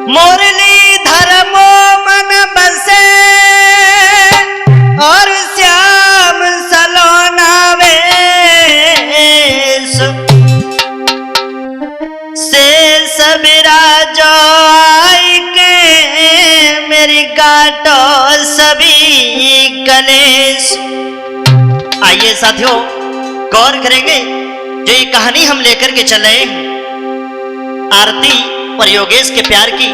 मुरली धर्मो मन बसे और श्याम सलोना वेश से सबराजो आई के मेरी काटो सभी कलेश। आइए साथियों गौर करेंगे जो ये कहानी हम लेकर के चले आरती और योगेश के प्यार की,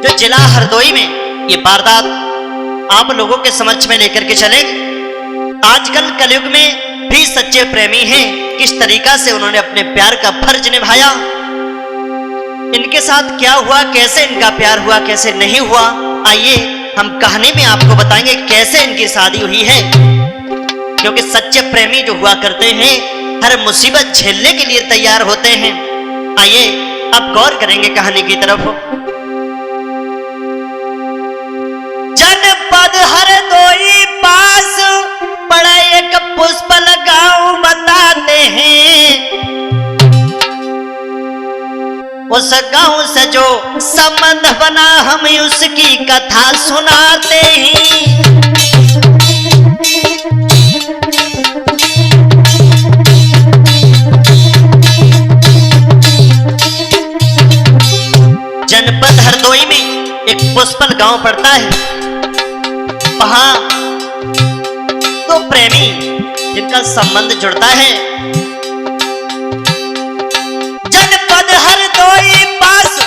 जो जिला हरदोई में ये वारदात आप लोगों के समक्ष में लेकर के चले। आजकल कलयुग में भी सच्चे प्रेमी हैं, किस तरीका से उन्होंने अपने प्यार का फर्ज निभाया, इनके साथ क्या हुआ, कैसे इनका प्यार हुआ, कैसे नहीं हुआ। आइए हम कहानी में आपको बताएंगे कैसे इनकी शादी हुई है, क्योंकि सच्चे प्रेमी जो हुआ करते हैं हर मुसीबत झेलने के लिए तैयार होते हैं। आइए अब गौर करेंगे कहानी की तरफ। जनपद हरदोई पास बड़ा एक पुष्पल गांव बताते हैं, उस गांव से जो संबंध बना हम उसकी कथा सुनाते हैं। जनपद हरदोई में एक पुष्पल गांव पड़ता है। वहां दो प्रेमी जिनका संबंध जुड़ता है। जनपद हरदोई पास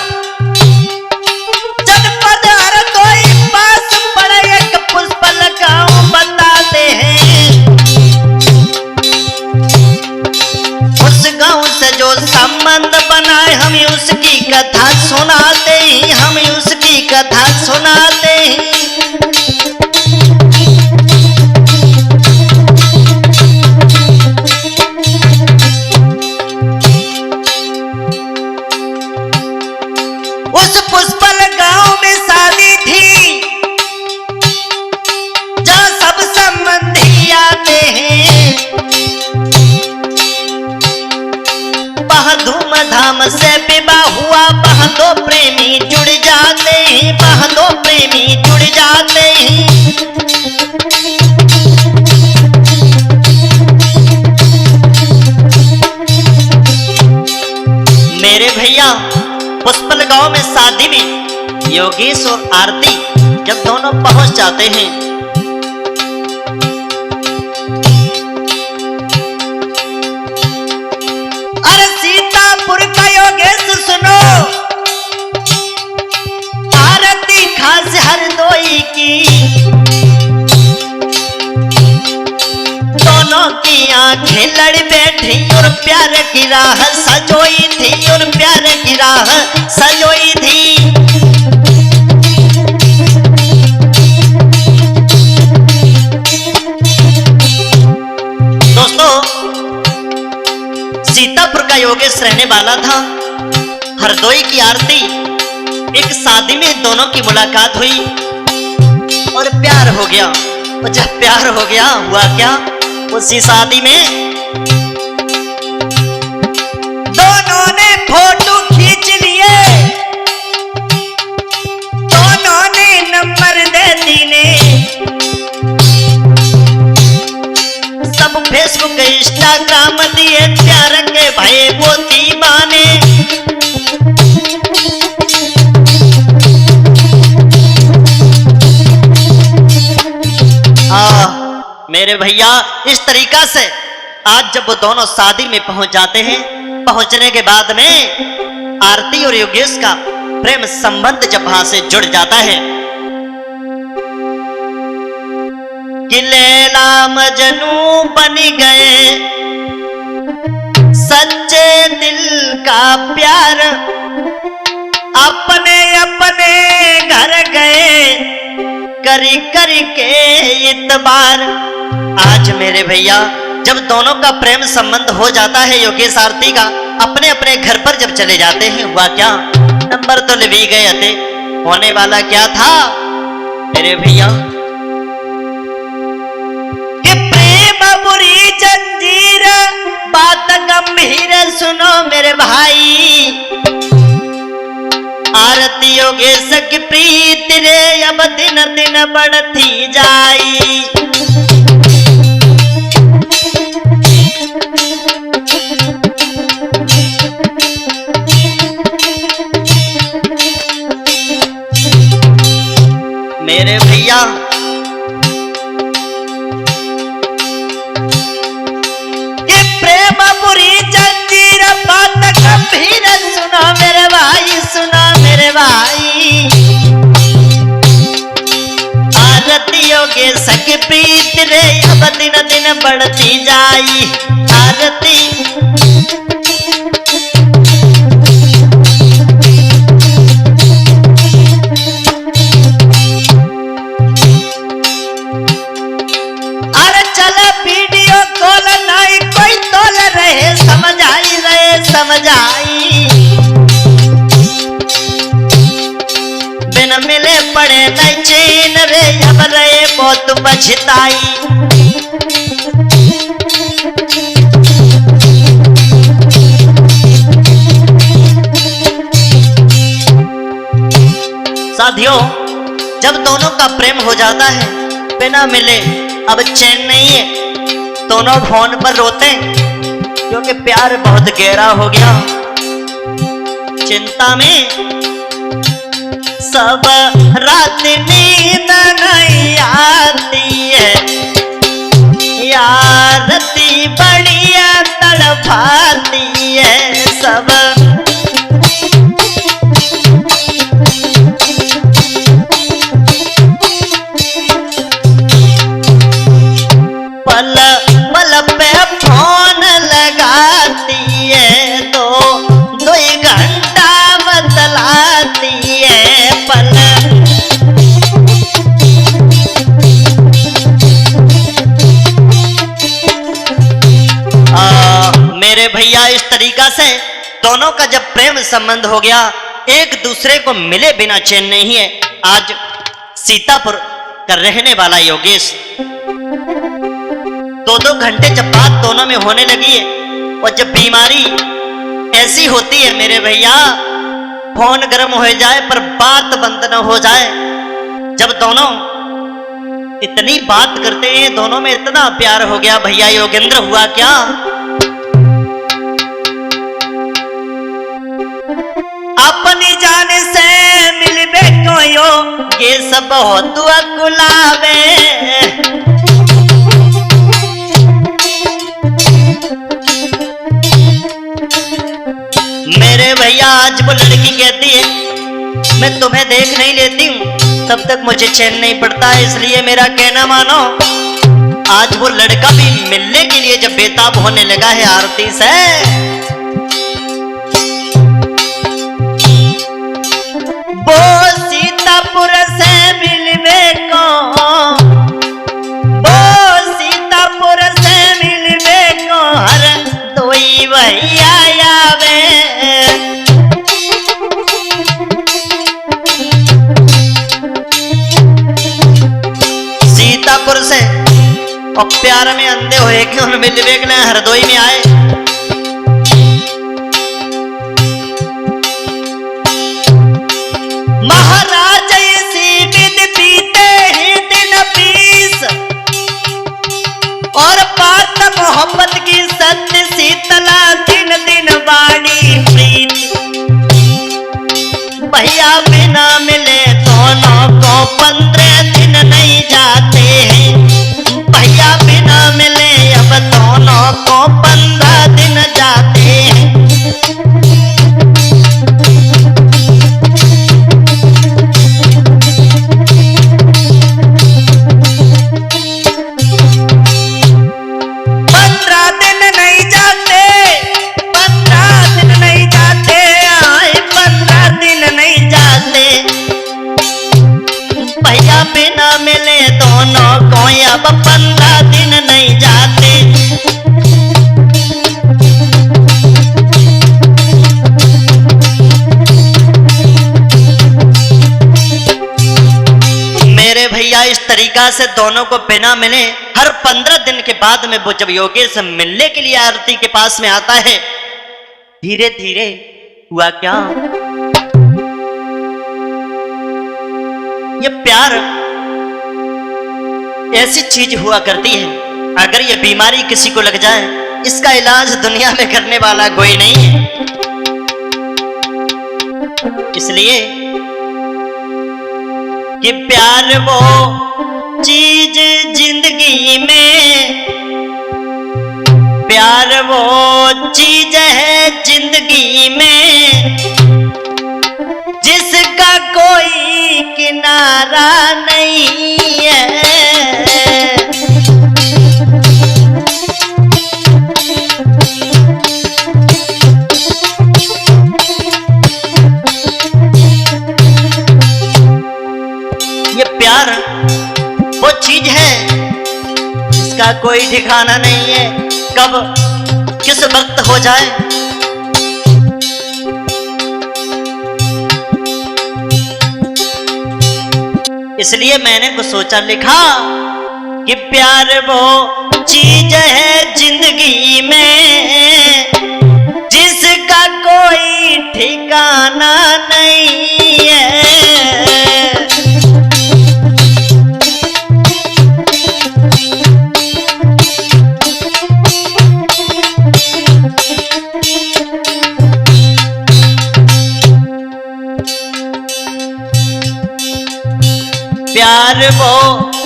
बड़ा एक पुष्पल गांव बताते हैं, उस गांव से जो संबंध बनाए हम उसकी कथा सुनाते हैं, हम उसकी कथा सुनाते हैं। उस पुष्पल गांव में शादी थी, जहां सब संबंधी आते हैं, वहां धूमधाम से विवाह हुआ, वहां दो प्रेमी जुड़ जाते हैं, वहां दो प्रेमी जुड़ जाते हैं। मेरे भैया पुष्पल गांव में शादी में योगेश और आरती जब दोनों पहुंच जाते हैं, अरे सीतापुर का योगेश सुनो, आरती खास हरदोई की, दोनों की आंखें लड़ बैठी और प्यार की राह सजोई थी, और प्यार की राह सजोई थी। दोस्तों सीतापुर का योगेश रहने वाला था, हरदोई की आरती, एक शादी में दोनों की मुलाकात हुई और प्यार हो गया। और जब प्यार हो गया हुआ क्या, उसी शादी में दोनों ने फोटो खींच लिए, दोनों ने नंबर दे दिए, सब फेसबुक इंस्टाग्राम दिए, प्यार के भये वो दीवाने। मेरे भैया इस तरीका से आज जब वो दोनों शादी में पहुंच जाते हैं, पहुंचने के बाद में आरती और योगेश का प्रेम संबंध जब वहां से जुड़ जाता है कि लैला मजनू बन गए, सच्चे दिल का प्यार अपने अपने घर गए, करी करी के इतबार। आज मेरे भैया जब दोनों का प्रेम संबंध हो जाता है, योगेश आरती का अपने अपने घर पर जब चले जाते हैं, हुआ क्या, नंबर तो ले भी गए थे, होने वाला क्या था मेरे भैया कि प्रेम बुरी जंजीर, बात गंभीर सुनो मेरे भाई। आरती योगेश की प्रीत रे अब दिन दिन बढ़ती जाई। मेरे भैया कि प्रेम बुरी जंजीर बात गंभीर सुना मेरे भाई, सुना मेरे भाई। आरती योगेश की प्रीत रे अब दिन दिन बढ़ती जाई। आरती समझ आई। बिन मिले पड़े नहीं चैन रे अब रहे बहुत पछताई। साथियों, जब दोनों का प्रेम हो जाता है बिना मिले अब चैन नहीं है, दोनों फोन पर रोते हैं क्योंकि प्यार बहुत गहरा हो गया। चिंता में सब रात नींद नहीं आती है, यारती बढ़िया तड़पाती है सब। पल पल पे फोन लगाती है, दो घंटा बतलाती है पल। मेरे भैया इस तरीका से दोनों का जब प्रेम संबंध हो गया, एक दूसरे को मिले बिना चैन नहीं है। आज सीतापुर का रहने वाला योगेश 2-2 घंटे जब बात दोनों में होने लगी है, और जब बीमारी ऐसी होती है मेरे भैया, फोन गर्म हो जाए पर बात बंद न हो जाए। जब दोनों इतनी बात करते हैं, दोनों में इतना प्यार हो गया भैया योगेंद्र, हुआ क्या? अपनी जान से मिलबे कोयो ये सब हो तू गुलाबे। मेरे भैया आज वो लड़की कहती है मैं तुम्हें देख नहीं लेती हूँ तब तक मुझे चैन नहीं पड़ता है, इसलिए मेरा कहना मानो। आज वो लड़का भी मिलने के लिए जब बेताब होने लगा है आरती से, वो सीतापुर से मिलवे को, वो सीतापुर से मिलवे को हर दोई भैया आवे। सीतापुर से और प्यार में अंधे हुए कि उन मिलवे के लिए हरदोई में आए। महाराज इसी विद पीते ही दिन 20 और पात मोहब्बत की सत्य शीतला दिन दिन बाणी प्रीत। भैया बिना मिले दोनों को 15 दिन नहीं जाते हैं, भैया बिना मिले अब दोनों को 15 दिन जाते हैं। बिना मिले दोनों को अब 15 दिन नहीं जाते। मेरे भैया इस तरीका से दोनों को बिना मिले हर 15 दिन के बाद में वो जब योगेश मिलने के लिए आरती के पास में आता है, धीरे धीरे हुआ क्या, प्यार ऐसी चीज हुआ करती है, अगर ये बीमारी किसी को लग जाए, इसका इलाज दुनिया में करने वाला कोई नहीं है। इसलिए कि प्यार वो चीज जिंदगी में, प्यार वो चीज है जिंदगी में, जिसका कोई किनारा नहीं है। ये प्यार वो चीज है जिसका कोई ठिकाना नहीं है, कब किस वक्त हो जाए। इसलिए मैंने कुछ सोचा, लिखा कि प्यार वो चीज है जिंदगी में, जिसका कोई ठिकाना नहीं है। प्यार वो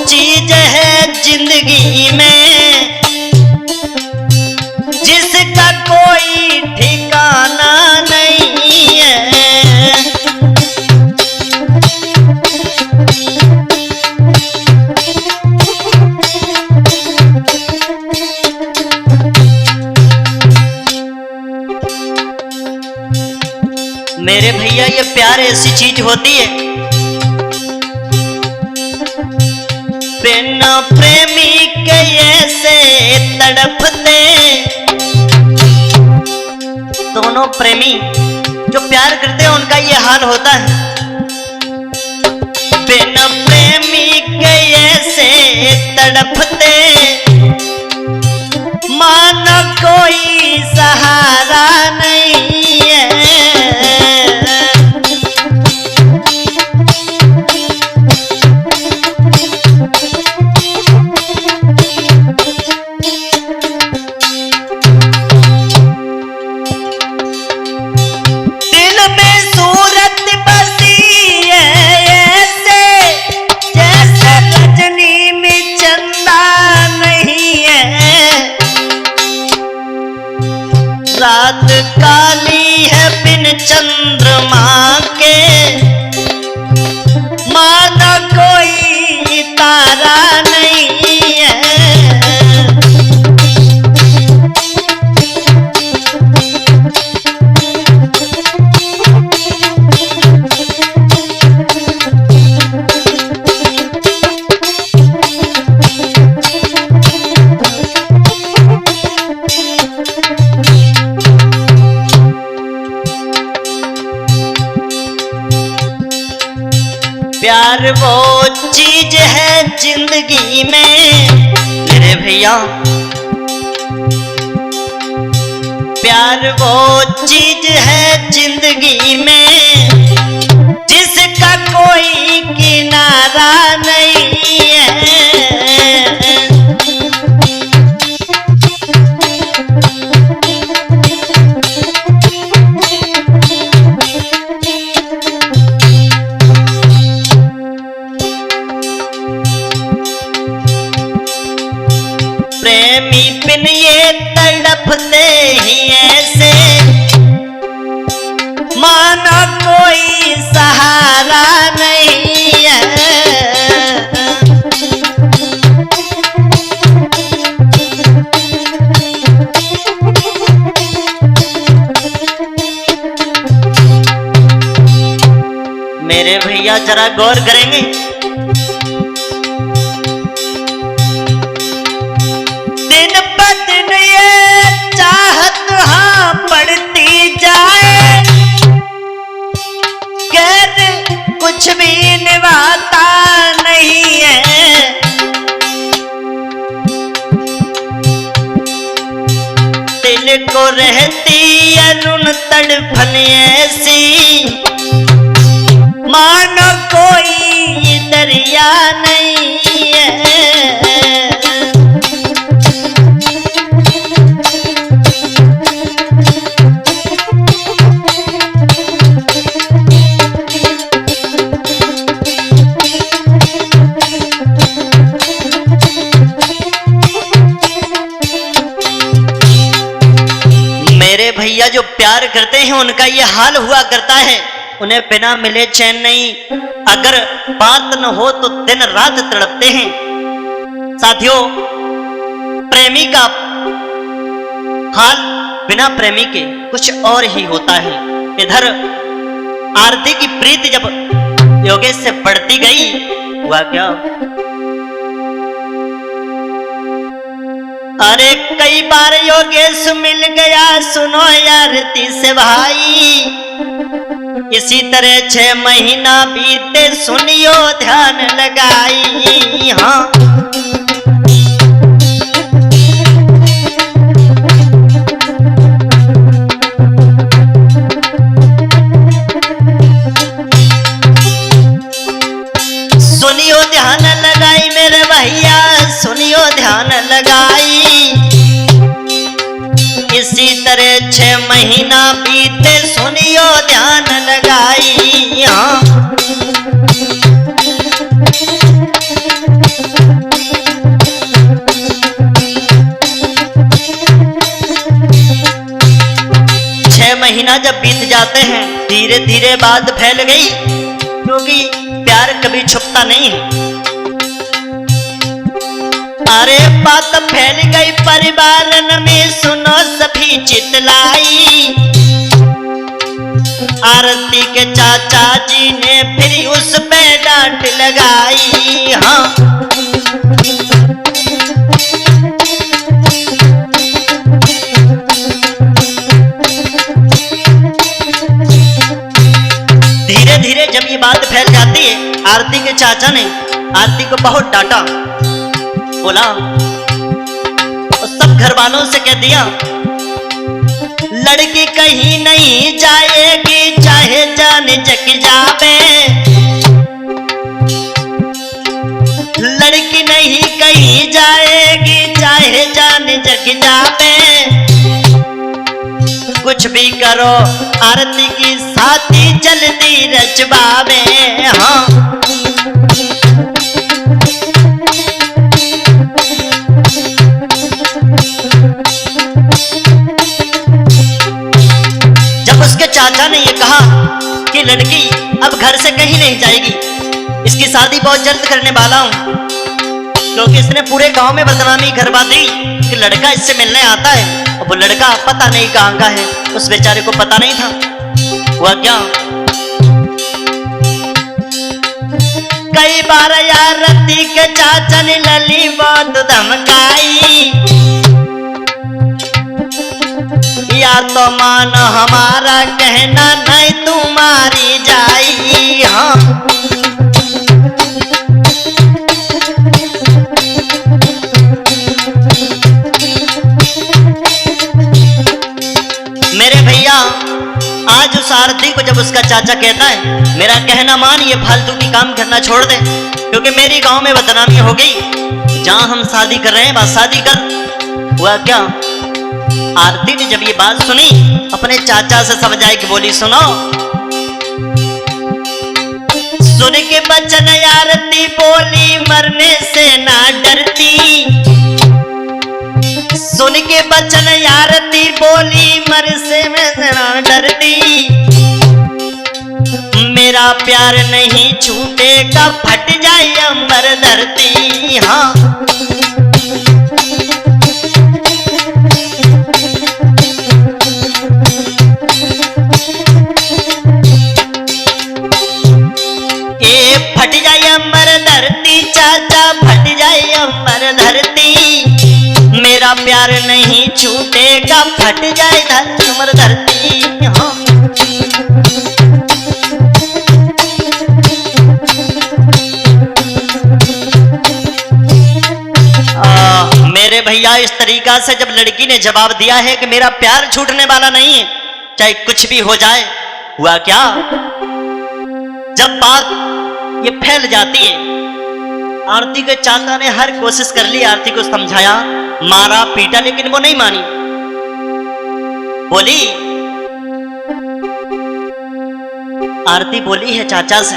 चीज है जिंदगी में, जिसका कोई ठिकाना नहीं है। मेरे भैया ये प्यार ऐसी चीज होती है, बिना प्रेमी के ऐसे तड़पते। दोनों प्रेमी जो प्यार करते हैं उनका ये हाल होता है, बिना प्रेमी के ऐसे तड़पते, मानो कोई सहारा नहीं है। रात काली है बिन चंद्रमा के, माना कोई तारा नहीं है। प्यार वो चीज है जिंदगी में, मेरे भैया प्यार वो चीज है जिंदगी में, जिसका कोई किनारा नहीं है। प्रेमी बिन ये तड़पते ही ऐसे, मानो कोई सहारा नहीं है। मेरे भैया जरा गौर करेंगे, दिन ब दिन ये चाहत हाँ बढ़ती जाए, गैर कुछ भी निभाता नहीं है। दिल को रहती अरुण तड़फन ऐसी, मानो कोई दरिया गया नहीं है। मेरे भैया जो प्यार करते हैं उनका ये हाल हुआ करता है, उन्हें बिना मिले चैन नहीं, अगर बात न हो तो दिन रात तड़पते हैं। साथियों, प्रेमी का हाल बिना प्रेमी के कुछ और ही होता है। इधर आरती की प्रीति जब योगेश से बढ़ती गई, हुआ क्या? अरे कई बार योगेश मिल गया सुनो आरती से भाई, इसी तरह 6 महीना बीते सुनियो ध्यान लगाई। हाँ, सुनियो ध्यान लगाई मेरे भैया, सुनियो ध्यान लगाई, इसी तरह 6 महीना बीते सुनियो ध्यान लगाई। हाँ, महीना जब बीत जाते हैं, धीरे धीरे बात फैल गई, क्योंकि प्यार कभी छुपता नहीं है। अरे बात फैल गई परिवार में, सुनो सभी चितलाई, आरती के चाचा जी ने फिर उस पे डांट लगाई। हाँ, धीरे धीरे जब ये बात फैल जाती है, आरती के चाचा ने आरती को बहुत डांटा, बोला और सब घर वालों से कह दिया, लड़की कहीं नहीं जाएगी चाहे जान जग जावे, लड़की नहीं कहीं जाएगी चाहे जान जग जावे, कुछ भी करो आरती की साथी जल्दी रचवावे। हाँ, जब उसके चाचा ने ये कहा कि लड़की अब घर से कहीं नहीं जाएगी, इसकी शादी बहुत जल्द करने वाला हूं, क्योंकि इसने पूरे गांव में बदनामी करवा दी कि लड़का इससे मिलने आता है, और वो लड़का पता नहीं कहां का है, उस बेचारे को पता नहीं था। हुआ क्या, कई बार आरती के चाचा ने लली बहुत धमकाई, या तो मान हमारा कहना नहीं तुम्हारी जाई। हाँ, मेरे भैया आज उस आरती को जब उसका चाचा कहता है, मेरा कहना मान, ये फालतू की काम करना छोड़ दे, क्योंकि मेरी गांव में बदनामी हो गई, जहां हम शादी कर रहे हैं बस शादी कर। हुआ क्या, आरती ने जब ये बात सुनी, अपने चाचा से समझाई कि बोली, सुनो, सुन के बचन आरती बोली मरने से ना डरती, सुन के बचन आरती बोली मर से मैं ना डरती, मेरा प्यार नहीं छूटेगा फट जाए अंबर धरती। हाँ, ये फट जाए अंबर धरती, चाचा फट जाए अंबर धरती, मेरा प्यार नहीं छूटेगा फट जाए अंबर धरती। हाँ, मेरे भैया इस तरीका से जब लड़की ने जवाब दिया है कि मेरा प्यार छूटने वाला नहीं है, चाहे कुछ भी हो जाए। हुआ क्या, जब बात ये फैल जाती है आरती के चाचा ने हर कोशिश कर ली, आरती को समझाया, मारा पीटा, लेकिन वो नहीं मानी। बोली, आरती बोली है चाचा से,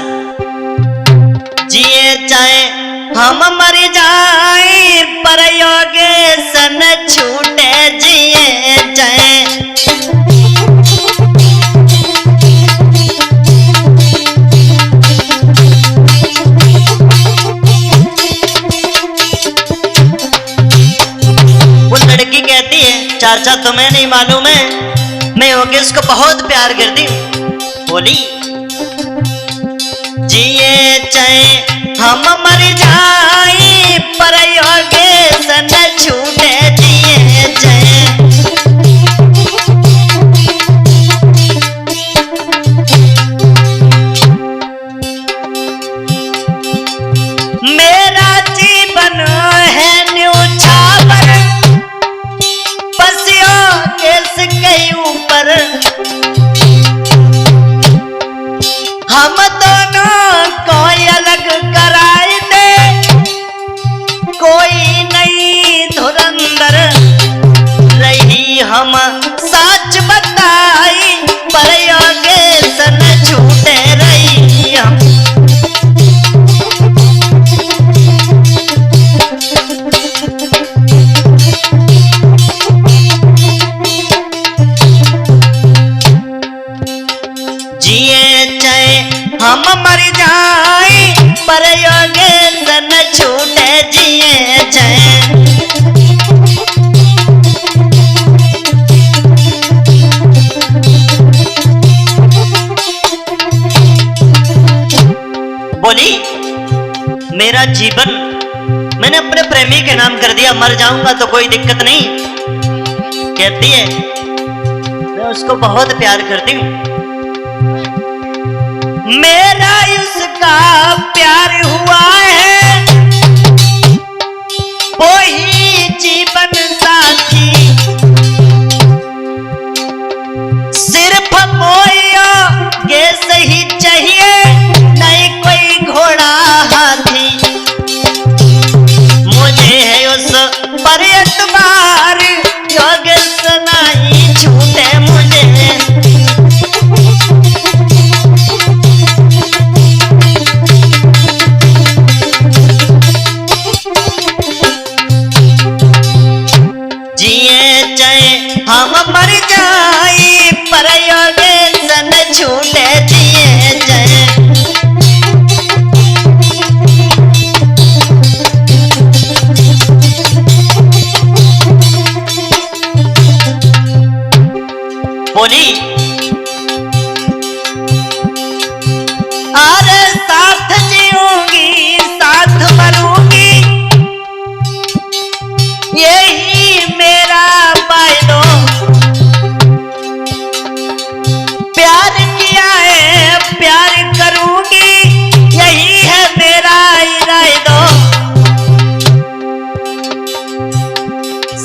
जिए चाहे हम मर जाए पर योगेश न छूटे, जिए चाहे चाचा तुम्हें नहीं मालूम है, मैं योगेश को बहुत प्यार करती हूँ। बोली, जिए चाहे हम मर जाए पर योगेश न छूटे, जिए चाहे मेरा जीवन है न्यूछावर, के ऊपर हम दोनों कोई अलग कराए दे, कोई नहीं धुरंधर रही हम सच बताई पर योगेश न छूटे, रही हम हम मर जाए पर योगेश न छूटे, जिए चाहे बोली, मेरा जीवन मैंने अपने प्रेमी के नाम कर दिया, मर जाऊंगा तो कोई दिक्कत नहीं। कहती है मैं उसको बहुत प्यार करती हूँ, मेरा उसका प्यार हुआ है, वही जीवन साथी, सिर्फ मोया ये सही चाहिए, नहीं कोई घोड़ा हाथी, मुझे है उस पर एतबार, योगेश नहीं छूटे मुझे। हम मर जाए पर योगेश न छूटे, जिए चाहे बोली, अरे साथ जीऊंगी साथ मरूंगी, यही मेरा वायदा, प्यार किया है प्यार करूंगी, यही है मेरा इरादा,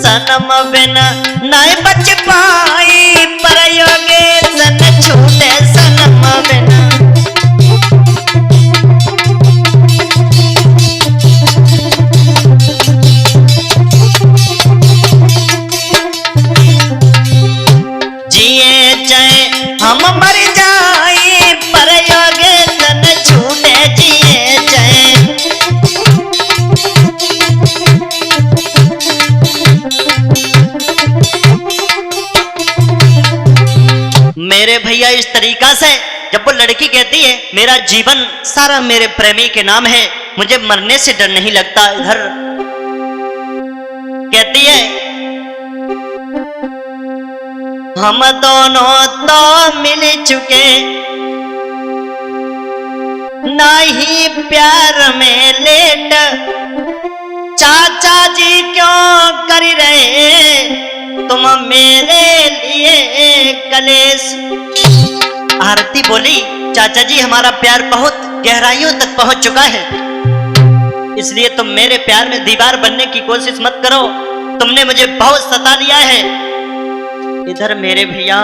सनम बिना नहीं बच पाई पर योगेश न छूटे, सनम बिना हम मर जाए पर योगेश न छूटे, जिए चाहे मेरे भैया इस तरीका से जब वो लड़की कहती है मेरा जीवन सारा मेरे प्रेमी के नाम है, मुझे मरने से डर नहीं लगता, इधर कहती है हम दोनों तो मिल चुके, नहीं प्यार में लेट, चाचा जी क्यों कर रहे तुम मेरे लिए कलेश। आरती बोली, चाचा जी हमारा प्यार बहुत गहराइयों तक पहुंच चुका है, इसलिए तुम मेरे प्यार में दीवार बनने की कोशिश मत करो, तुमने मुझे बहुत सता लिया है। इधर मेरे भैया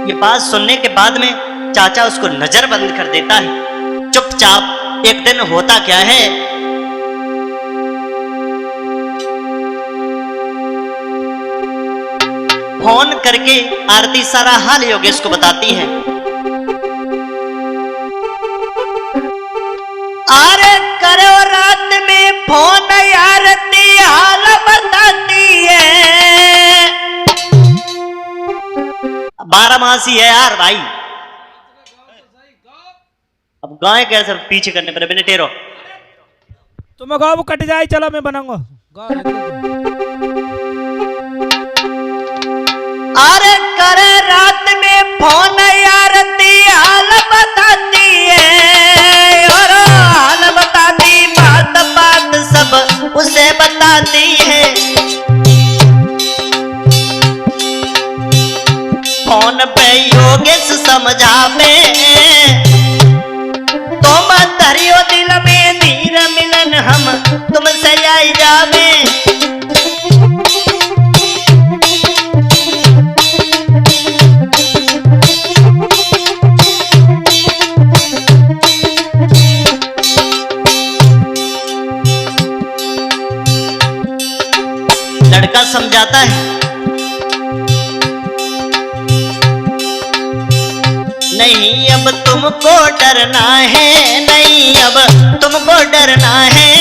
ये बात सुनने के बाद में चाचा उसको नजर बंद कर देता है। चुपचाप एक दिन होता क्या है, फोन करके आरती सारा हाल योगेश को बताती है। अरे करो रात में फोन आरती हाल बताती है। 12 मासी है यार भाई। अब गाय कैसे पीछे करने पर बिना टेरो तुम गाँव कट जाए, चलो मैं बनाऊंगा। अरे करे रात में फोन आरती हाल बताती है, और हाल बताती बात बात सब उसे बताती है। फोन पे योगेश समझावे, तुम धरियो दिल में धीर मिलन हम तुमसे आई जावे। लड़का समझाता है, नहीं अब तुमको डरना है, नहीं अब तुमको डरना है,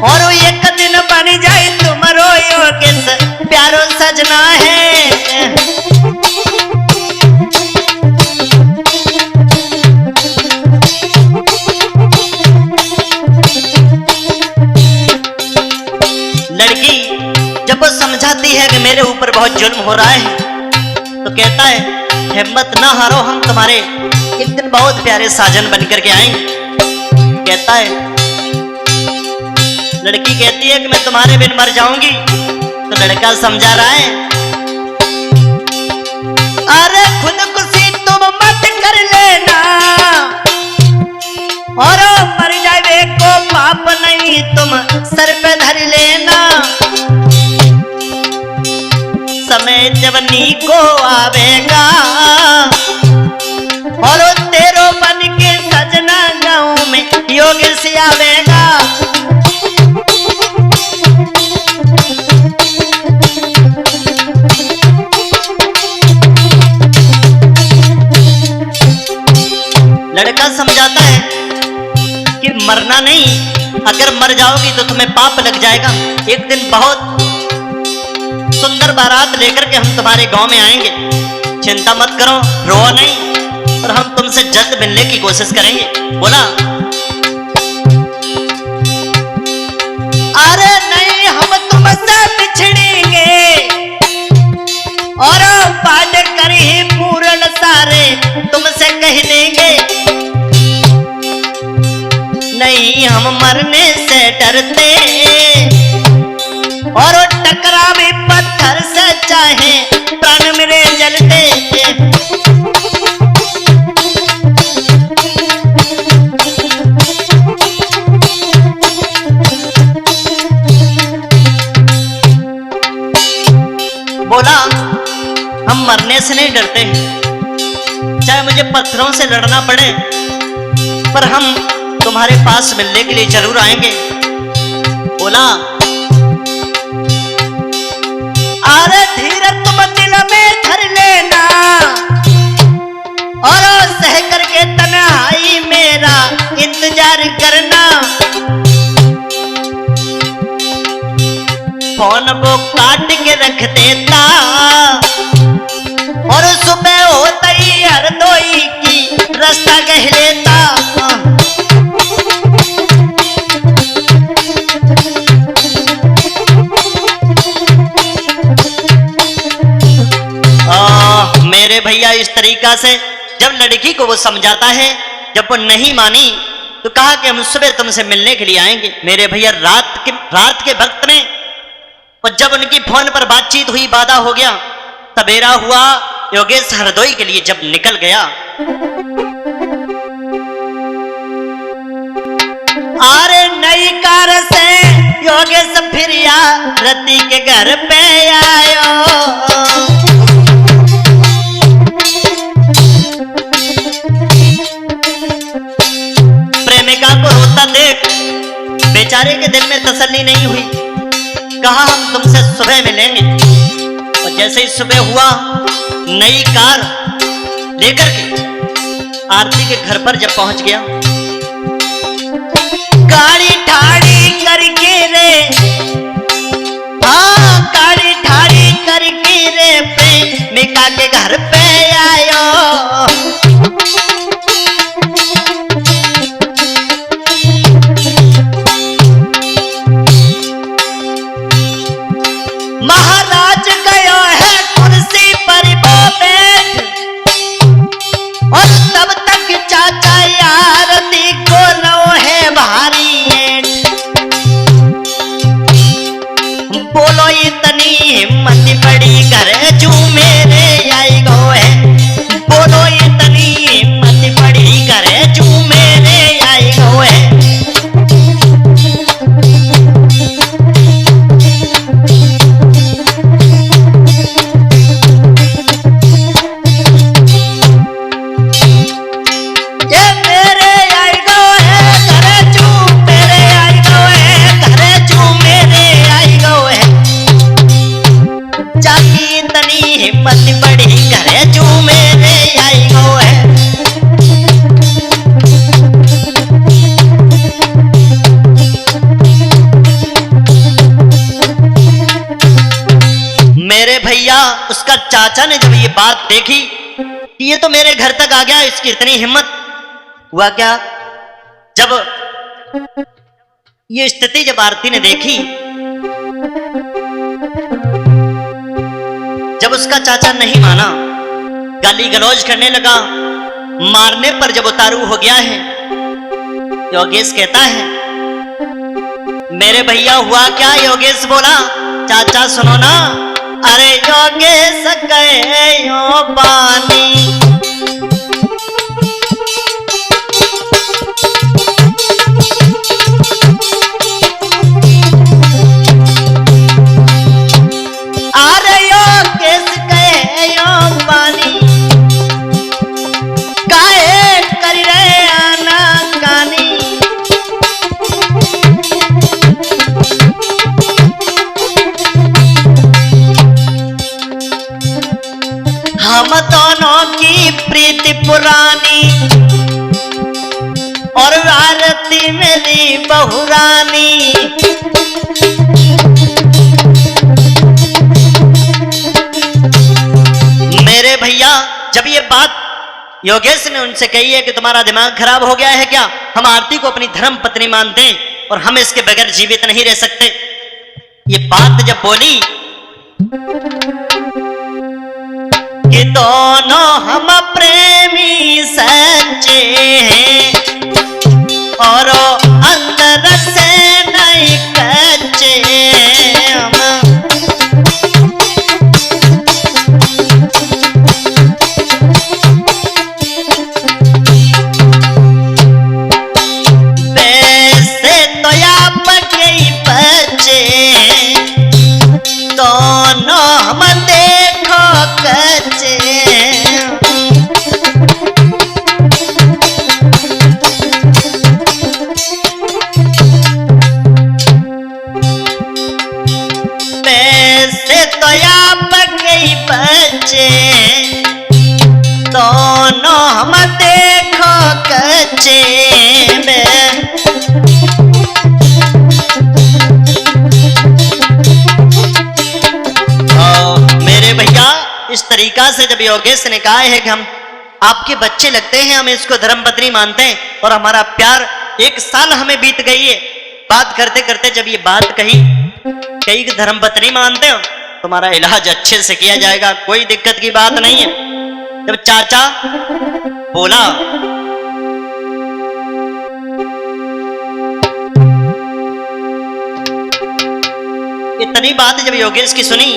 और एक दिन बन जाए तुम्हारो योगेश प्यारो सजना है। लड़की जब वो समझाती है कि मेरे ऊपर बहुत जुल्म हो रहा है, तो कहता है हिम्मत ना हारो, हम तुम्हारे एक दिन बहुत प्यारे साजन बनकर के आएंगे। कहता है, लड़की कहती है कि मैं तुम्हारे बिन मर जाऊंगी। तो लड़का समझा रहा है, अरे खुदकुशी तुम मत कर लेना, और मर जावे को पाप नहीं तुम सर पे धर लेना। समय जब नीको आवेगा, और तेरो बन के सजना गाँव में योगेश आवेगा। लड़का समझाता है कि मरना नहीं, अगर मर जाओगी तो तुम्हें पाप लग जाएगा। एक दिन बहुत सुंदर बारात लेकर के हम तुम्हारे गांव में आएंगे, चिंता मत करो, रो नहीं, और हम तुमसे जल्द मिलने की कोशिश करेंगे। बोला, अरे नहीं हम तुमसे बिछड़ेंगे, और बात कर ही पूर्ण सारे तुमसे कह देंगे। नहीं हम मरने से डरते, और टकरावे पत्थर से चाहे प्राण मेरे जलते। बोला, हम मरने से नहीं डरते, चाहे मुझे पत्थरों से लड़ना पड़े, पर हम तुम्हारे पास मिलने के लिए जरूर आएंगे। बोला, अरे धीरे तुम दिल में धर लेना, और सह करके तन्हाई मेरा इंतजार करना। फोन को काट के रख देता, और सुबह होता ही हरदोई की रास्ता कह लेता। मेरे भैया इस तरीका से जब लड़की को वो समझाता है, जब वो नहीं मानी तो कहा कि हम सुबह तुमसे मिलने के लिए आएंगे। मेरे भैया रात के वक्त में और जब उनकी फोन पर बातचीत हुई, वादा हो गया, तबेरा हुआ, योगेश हरदोई के लिए जब निकल गया। अरे नई कार से योगेश फिर रति के घर पे आयो। प्रेमिका को रोता देख बेचारे के दिल में तसल्ली नहीं हुई। कहा हम तुमसे सुबह मिलेंगे। जैसे ही सुबह हुआ, नई कार लेकर के आरती के घर पर जब पहुंच गया, गाड़ी ठाड़ी करके रे, हाँ गाड़ी ठाड़ी करके रे प्रेमिका के घर पे आयो। महाराज गयो है कुर्सी पर वो बैठ, और तब तक चाचा आरती को लो है भारी ऐठ। बोलो इतनी हिम्मत बड़ी घर जू मेरे आई गो है, बोलो इतनी हिम्मत बड़ी घर जू मेरे आई गो है। हिम्मत बड़ी करे जो मेरे आई गो है। मेरे भैया उसका चाचा ने जब ये बात देखी कि ये तो मेरे घर तक आ गया, इसकी इतनी हिम्मत, हुआ क्या, जब ये स्थिति जब आरती ने देखी, जब उसका चाचा नहीं माना, गाली गलौज करने लगा, मारने पर जब उतारू हो गया है, योगेश कहता है, मेरे भैया हुआ क्या। योगेश बोला, चाचा सुनो ना। अरे योगेश गए यो पानी, हम दोनों की प्रीति पुरानी, और आरती मेरी बहुरानी। मेरे भैया जब ये बात योगेश ने उनसे कही है कि तुम्हारा दिमाग खराब हो गया है क्या, हम आरती को अपनी धर्म पत्नी मानते हैं और हम इसके बगैर जीवित नहीं रह सकते, ये बात जब बोली कि दोनों हम प्रेमी सच्चे हैं और अंदर से नहीं कच्चे हम। वैसे तो आपके ही बच्चे, दोनों हम देखो कच्चे। वैसे तो आपके ही बच्चे, दोनों हम देखो कच्चे में। मेरे भैया इस तरीका से जब योगेश ने कहा है कि हम आपके बच्चे लगते हैं, हम इसको धर्मपत्नी मानते हैं और हमारा प्यार 1 साल हमें बीत गई है, बात करते करते जब ये बात कही कि धर्मपत्नी मानते हो, तुम्हारा इलाज अच्छे से किया जाएगा, कोई दिक्कत की बात नहीं है। जब चाचा बोला, इतनी बात जब योगेश की सुनी,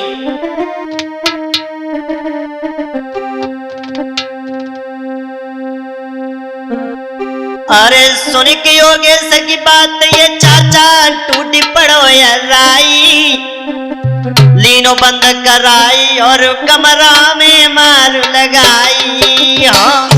अरे सुन के योगेश की बात ये चाचा टूटी पड़ो या राई, लीनो बंद कराई और कमरा में मार लगाई। हाँ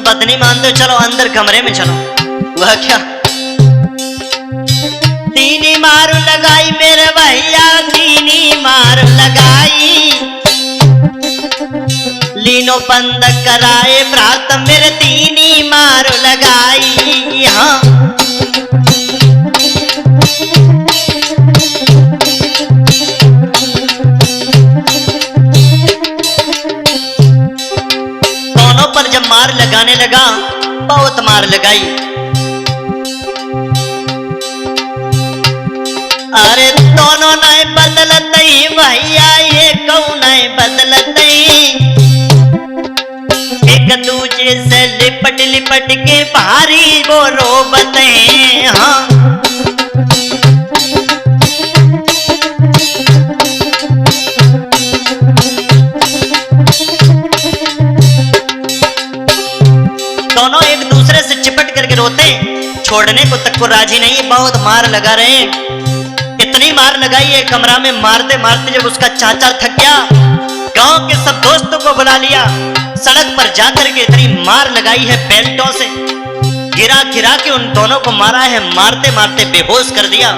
बात नहीं मानते चलो अंदर कमरे में चलो। वह क्या तीनी मार लगाई मेरे भैया, तीनी मार लगाई, लीनो बंद कराए प्रात मेरे तीनी मार लगाई। हाँ दोनों पर जब मार लगाने लगा, बहुत मार लगाई। अरे दोनों नहीं बदलते भैया, ये कौन नहीं बदलते, एक दूजे से लिपट लिपट के भारी वो रोबते हैं। हाँ दोनों एक दूसरे से चिपट करके रोते, छोड़ने को तक को राजी नहीं, बहुत मार लगा रहे हैं। इतनी मार लगाई है कमरा में, मारते मारते जब उसका चाचा थक गया, गांव के सब दोस्तों को बुला लिया, सड़क पर जाकर के इतनी मार लगाई है बेल्टों से, गिरा गिरा के उन दोनों को मारा है, मारते मारते बेहोश कर दिया।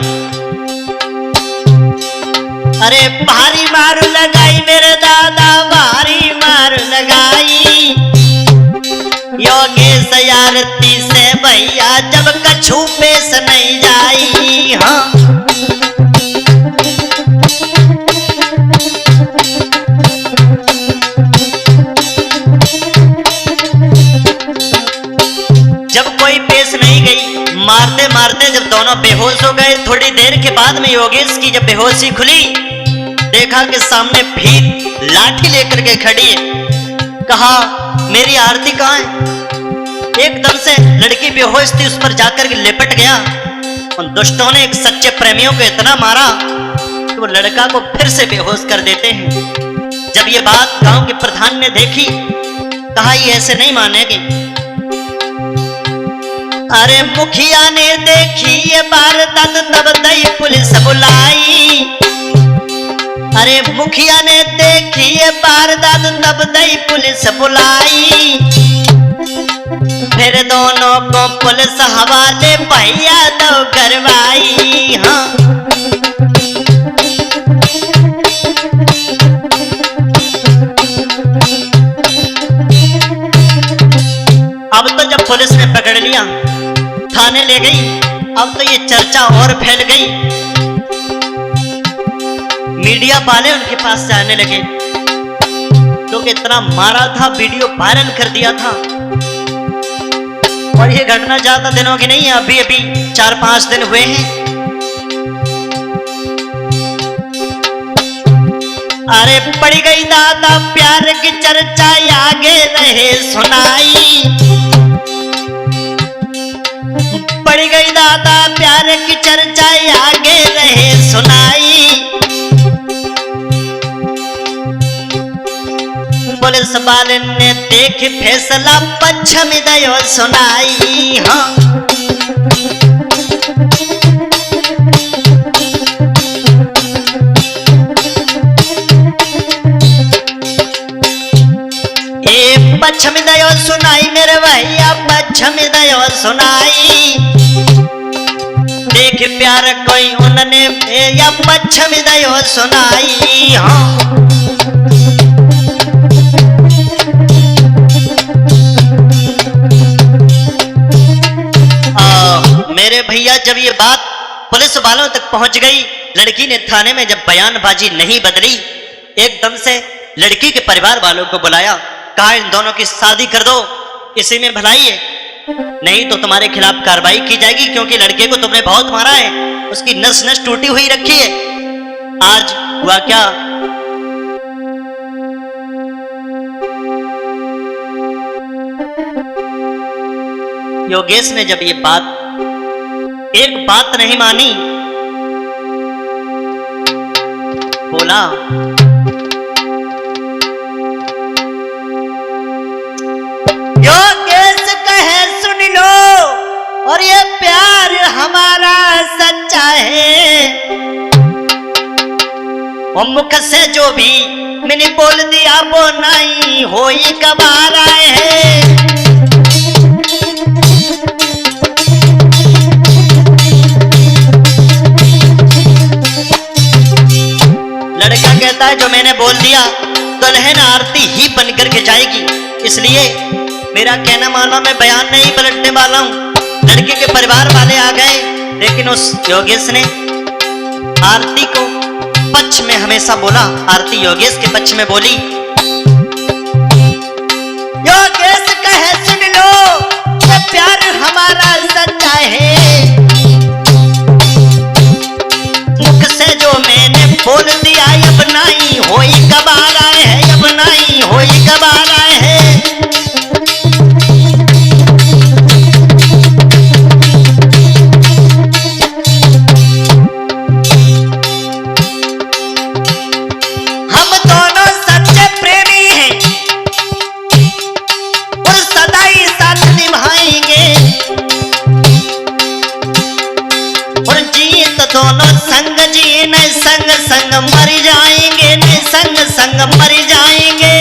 अरे भारी मार लगाई मेरे दादा, भारी मार लगाई, योगेश यारती से भैया जब कछू पेश नहीं जाई। हाँ जब कोई पेश नहीं गई, मारते मारते जब दोनों बेहोश हो गए, थोड़ी देर के बाद में योगेश की जब बेहोशी खुली, देखा कि सामने भीख लाठी लेकर के खड़ी है। कहा मेरी आरती कहाँ है? एकदम से लड़की बेहोश थी, उस पर जाकर के लिपट गया। उन दुष्टों ने एक सच्चे प्रेमियों को इतना मारा कि वो लड़का को फिर से बेहोश कर देते हैं। जब ये बात गांव के प्रधान ने देखी, कहा ये ऐसे नहीं मानेगी। अरे मुखिया ने देखी ये वारदात तब दई पुलिस बुलाई, अरे मुखिया ने देखी ये वारदात तब दई पुलिस बुलाई, फिर दोनों को पुलिस हवाले भैया तो करवाई। हाँ अब तो जब पुलिस ने पकड़ लिया, थाने ले गई, अब तो ये चर्चा और फैल गई, मीडिया वाले उनके पास जाने लगे, क्योंकि इतना मारा था, वीडियो वायरल कर दिया था। और ये घटना ज्यादा दिनों की नहीं है, अभी अभी 4-5 दिन हुए हैं। अरे पड़ गई दादा प्यार की चर्चा, आगे रहे सुनाई, पड़ गई दादा प्यार की चर्चा, आगे रहे सुनाई, पुलिस वाले ने देख फैसला पश्चिम दयो सुनाई। हाँ ए पश्चिम दयो सुनाई मेरे भैया, पश्चिम दयो सुनाई, देख प्यार कोई उन्होंने या पश्चिम दयो सुनाई। हाँ मेरे भैया जब ये बात पुलिस वालों तक पहुंच गई, लड़की ने थाने में जब बयानबाजी नहीं बदली, एकदम से लड़की के परिवार वालों को बुलाया, कहा इन दोनों की शादी कर दो, इसी में भलाई है, नहीं तो तुम्हारे खिलाफ कार्रवाई की जाएगी, क्योंकि लड़के को तुमने बहुत मारा है, उसकी नस नस टूटी हुई रखी है। आज हुआ क्या, योगेश ने जब ये बात, एक बात नहीं मानी, बोला योगेश कहे सुन लो, और ये प्यार हमारा सच्चा है, और मुख से जो भी मैंने बोल दिया वो नहीं हो ही गवारा है। है जो मैंने बोल दिया दुल्हन आरती ही बन करके जाएगी, इसलिए मेरा कहना मानो मैं बयान नहीं पलटने वाला हूँ। लड़के के परिवार वाले आ गए, लेकिन उस योगेश ने आरती को पक्ष में हमेशा बोला। आरती योगेश के पक्ष में बोली। योगेश कहे सुन लो ये प्यार हमारा सच्चा है, मुख से जो मैंने बोल दिया अब नहीं होई गवारा है, अब नहीं होई गवारा है। हम दोनों सच्चे प्रेमी हैं और सदा ही साथ निभाएंगे, और जीत दोनों संग जी न संग संग मर जाएंगे, न संग संग मर जाएंगे।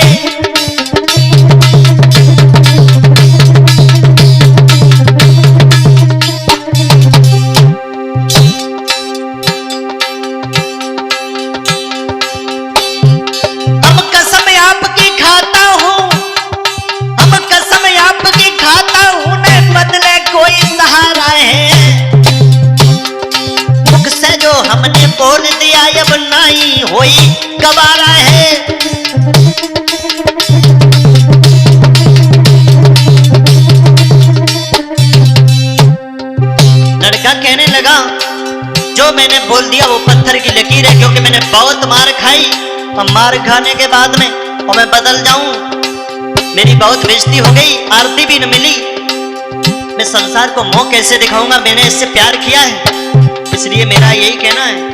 हम कसम आपकी खाता हूँ, हम कसम आपकी खाता हूँ, न बदले कोई सहारा है। मुख से जो हमने बोल दिया अब नहीं होई गवारा है। लड़का कहने लगा जो मैंने बोल दिया वो पत्थर की लकीर है, क्योंकि मैंने बहुत मार खाई और मार खाने के बाद में और मैं बदल जाऊं, मेरी बहुत बेइज्जती हो गई, आरती भी न मिली, मैं संसार को मुंह कैसे दिखाऊंगा। मैंने इससे प्यार किया है, इसलिए मेरा यही कहना है।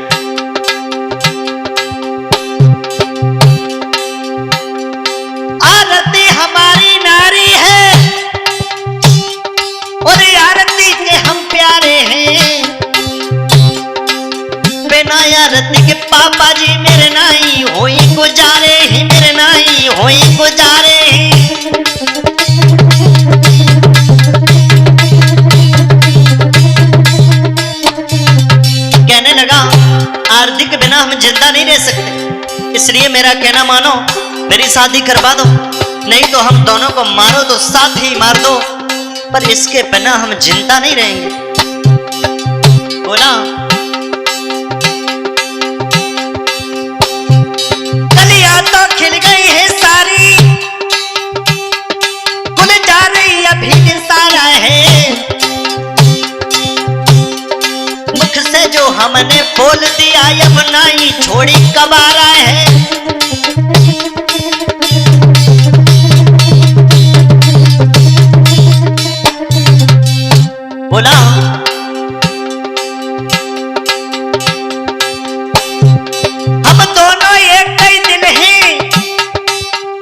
आरती हमारी नारी है और आरती के हम प्यारे हैं, बिना आरती के पापा जी मेरे नाई होई गुजारे ही, मेरे नाई होई गुजारे ही। कहने लगा आरती के बिना हम जिंदा नहीं रह सकते, इसलिए मेरा कहना मानो, मेरी शादी करवा दो, नहीं तो हम दोनोदोनों को मारो तो साथ ही मार दो, पर इसके बिना हम जिंदा नहीं रहेंगे। बोला कलियां तो खिल गई है सारी, खुल जा रही अभी सारा है, मुख से जो हमने बोल दिया अब नहीं छोड़ी कबारा है। बोला हम दोनों एक ही दिल हैं,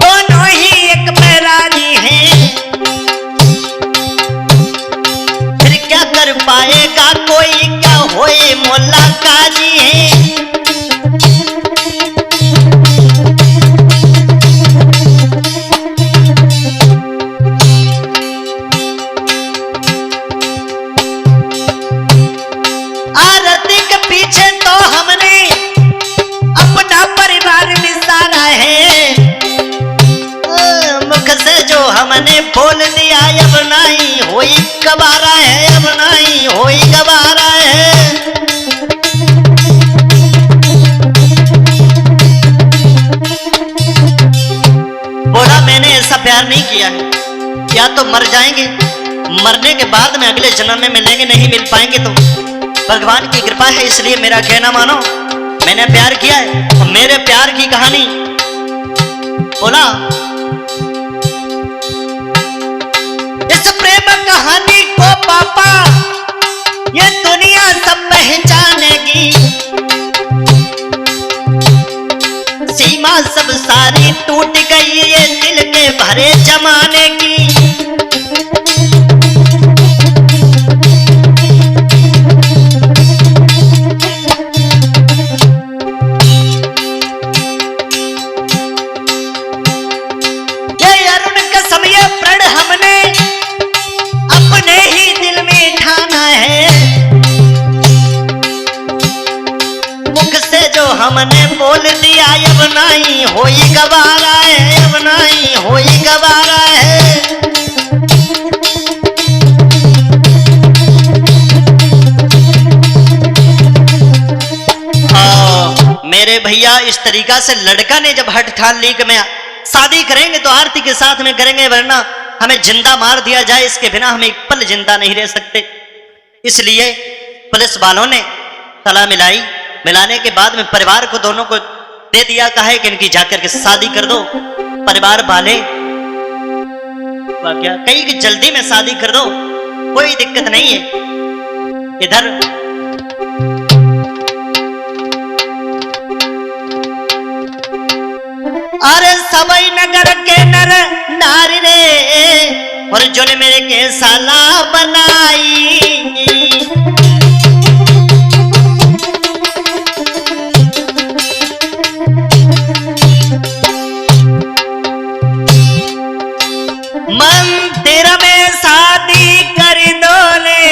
दोनों ही एक बैरागी हैं, फिर क्या कर पाएगा कोई, क्या होए मोला काजी है। आरती के पीछे तो हमने अपना परिवार निसारा है, मुख से जो हमने बोल दिया अब नहीं होई गवारा है, अब नहीं होई गवारा है। बोला मैंने ऐसा प्यार नहीं किया है, या तो मर जाएंगे, मरने के बाद में अगले जन्म में मिलेंगे, नहीं मिल पाएंगे तो भगवान की कृपा है, इसलिए मेरा कहना मानो, मैंने प्यार किया है और मेरे प्यार की कहानी। बोला इस प्रेम कहानी को पापा ये दुनिया सब पहचानेगी, सीमा सब सारी टूट गई ये दिल के भरे जमाने की। हमने बोल दिया अब नहीं होई गवारा है, अब नहीं होई गवारा है। मेरे भैया इस तरीका से लड़का ने जब हट ठान ली कि मैं शादी करेंगे तो आरती के साथ में करेंगे, वरना हमें जिंदा मार दिया जाए, इसके बिना हम एक पल जिंदा नहीं रह सकते। इसलिए पुलिस वालों ने तला मिलाई, मिलाने के बाद में परिवार को दोनों को दे दिया, कहा है कि इनकी जाकर के शादी कर दो। परिवार वाले क्या कही कि जल्दी में शादी कर दो, कोई दिक्कत नहीं है। इधर अरे सबई नगर के नर नारी रे और जोले मेरे के साला बनाई, मंदिर में शादी कर दोले,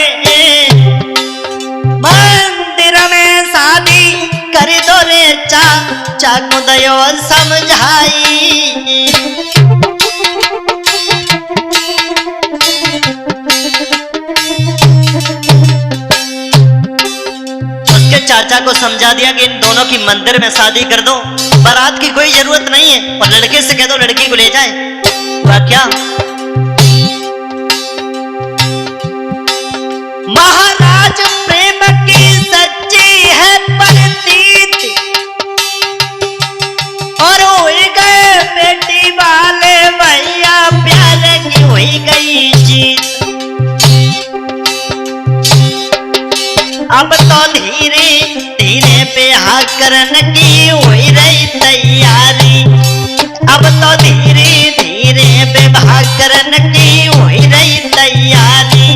मंदिर में शादी कर दोले, चाचा को दयो समझाई। उसके चाचा को समझा दिया कि इन दोनों की मंदिर में शादी कर दो, बारात की कोई जरूरत नहीं है, और लड़के से कह दो लड़की को ले जाए। क्या महाराज प्रेम की सच्ची है प्रतीत, और हुई गए बेटी वाले भैया प्यार की हुई गई जीत। अब तो धीरे धीरे ब्याह करने की हुई रही तैयारी, अब तो धीरे धीरे विवाह करने की हुई रही तैयारी।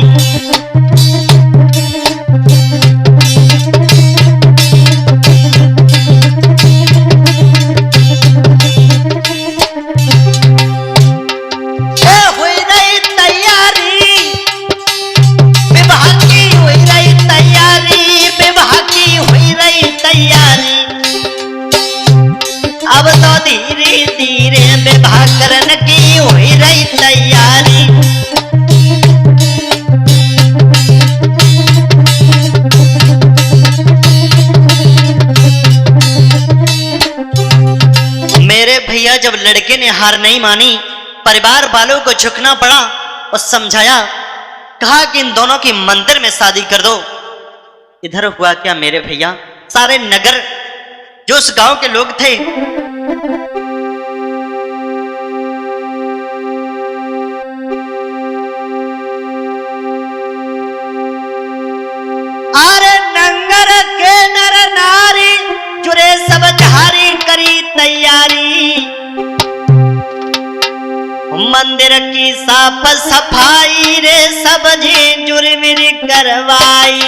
हुई रही तैयारी, विवाह की हुई रही तैयारी, विवाह की हुई रही तैयारी। अब तो धीरे धीरे विवाह करने की हुई रही तैयारी। मेरे भैया जब लड़के ने हार नहीं मानी, परिवार वालों को झुकना पड़ा और समझाया, कहा कि इन दोनों की मंदिर में शादी कर दो। इधर हुआ क्या मेरे भैया, सारे नगर जो उस गांव के लोग थे अरे नंगर के नर नारी जुरे सब झारी करी तैयारी, मंदिर की साफ सफाई रे सब झुर मिर करवाई।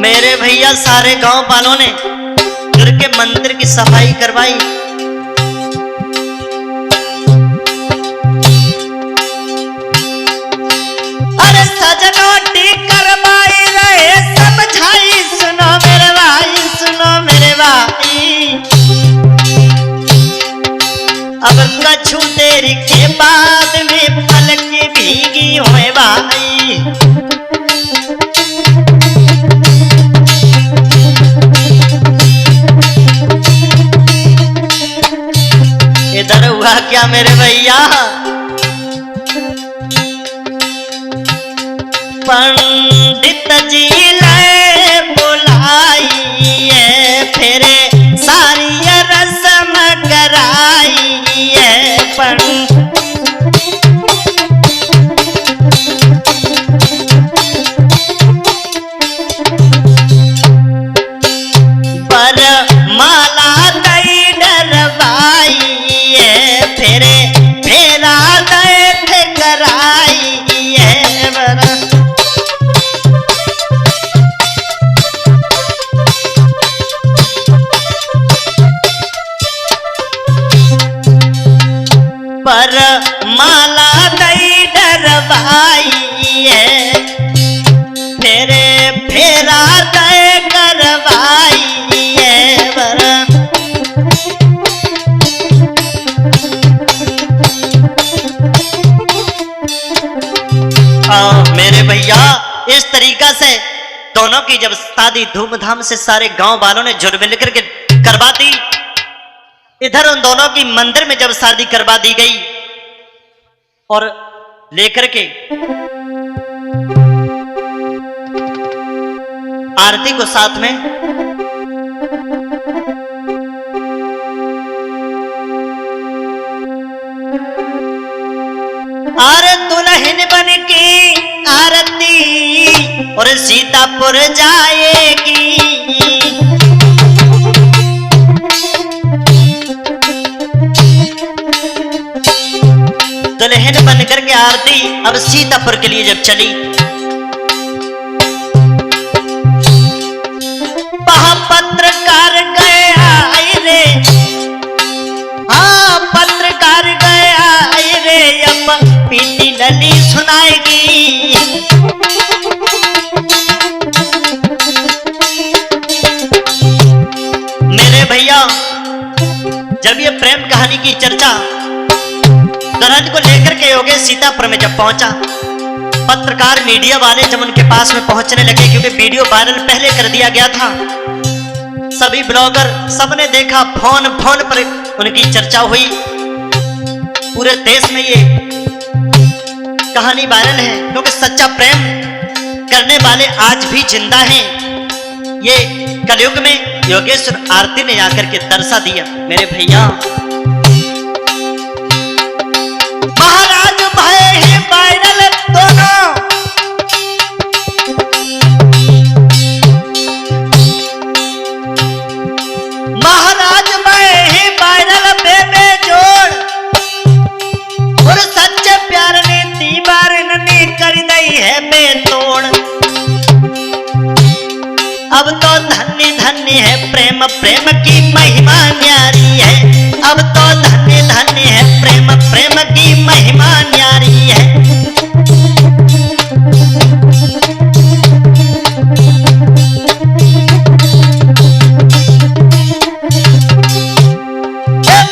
मेरे भैया सारे गांव वालों ने घर के मंदिर की सफाई करवाई। अरे सजनोटी करवाई रहे समझाई, सुनो मेरे भाई, सुनो मेरे भाई। अब कछु देर के बाद में पलक भीगी हुए भाई। इधर हुआ क्या मेरे भैया, पंडित जी ले बुलाइए, फिर सारी रस्म कराइए। पर माला दई डरवाइए, फिर फेरा देख कराइए। दोनों की जब शादी धूमधाम से सारे गांव वालों ने जुड़ मिल करके करवा दी। इधर उन दोनों की मंदिर में जब शादी करवा दी गई और लेकर के आरती को साथ में दुल्हन बन के आरती और सीतापुर जाएगी। दुल्हन बन करके आरती अब सीतापुर के लिए जब चली, वहां पत्रकार गया रे, हाँ पत्रकार गया रे, अब पीटी लली सुनाएगी। मेरे भैया जब ये प्रेम कहानी की चर्चा दुल्हन को लेकर के योगेश सीतापुर में जब पहुंचा, पत्रकार मीडिया वाले जब उनके पास में पहुंचने लगे, क्योंकि वीडियो वायरल पहले कर दिया गया था, सभी ब्लॉगर सबने देखा, फोन पर उनकी चर्चा हुई। पूरे देश में ये कहानी वायरल है, क्योंकि सच्चा प्रेम करने वाले आज भी जिंदा हैं। ये कलयुग में योगेश और आरती ने आकर के दर्शा दिया। मेरे भैया महाराज भय है वायरल दोनों, महाराज भय है वायरल बेबे जोड़, और सच्चे प्यार ने दीवार ने कर दई है बेतोड़। अब तो धन्य धन्य है प्रेम, प्रेम की महिमा न्यारी है। अब तो धन्य धन्य है प्रेम, प्रेम की महिमा न्यारी है।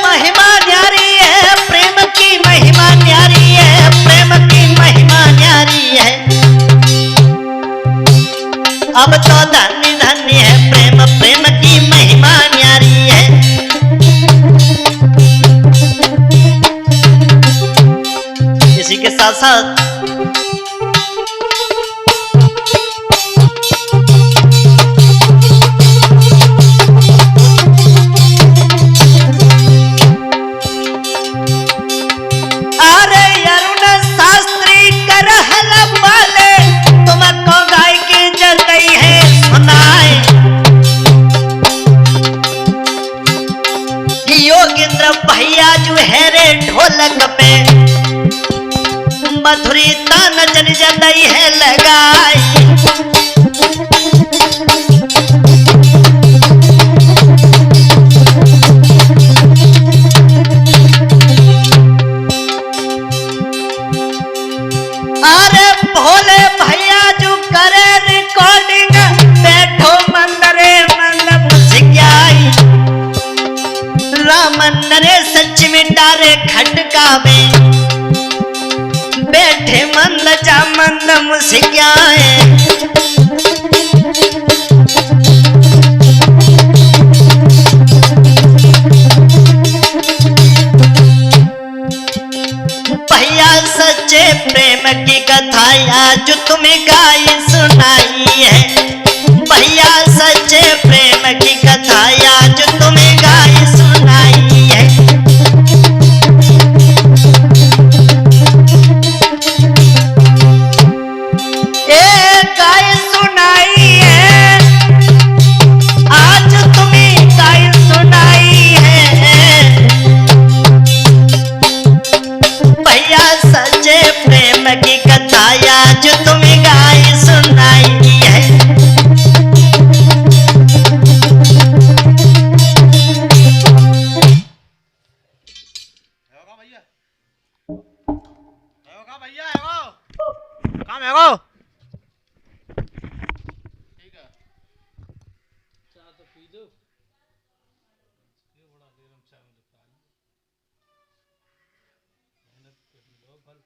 महिमा न्यारी है, प्रेम की महिमा न्यारी है, प्रेम की महिमा न्यारी है। अब तो धन्य धन्य है प्रेम, प्रेम की महिमा न्यारी है। इसी के साथ साथ अरे अरुण शास्त्री करहल वाले तुमको गाय के जलई है सुनाए। योगेंद्र भैया जो है रे ढोलक पे मधुरी तान जन जलई है लगाई। अरे भोले भैया जो करे रिकॉर्डिंग बैठो मंदरे मंद मुझियाई। राम नरे सच मिटारे खटका में बैठे मंद जा मंद मुझियाए। भैया सच्चे प्रेम की कथा आज तुम्हें गाई सुनाई है। भैया सच्चे प्रेम की कथा आज तुम्हें गाई सुनाई है। ए गाई सुनाई है, आज तुम्हें गाई सुनाई है। भैया सच्चे प्रेम की कथा आज तुम्हें गाई सुनाई है। काम है वो। ठीक है, चाय तो पी दो। ये बड़ा देर हम चाय में लगता है। मेहनत कर लो भल।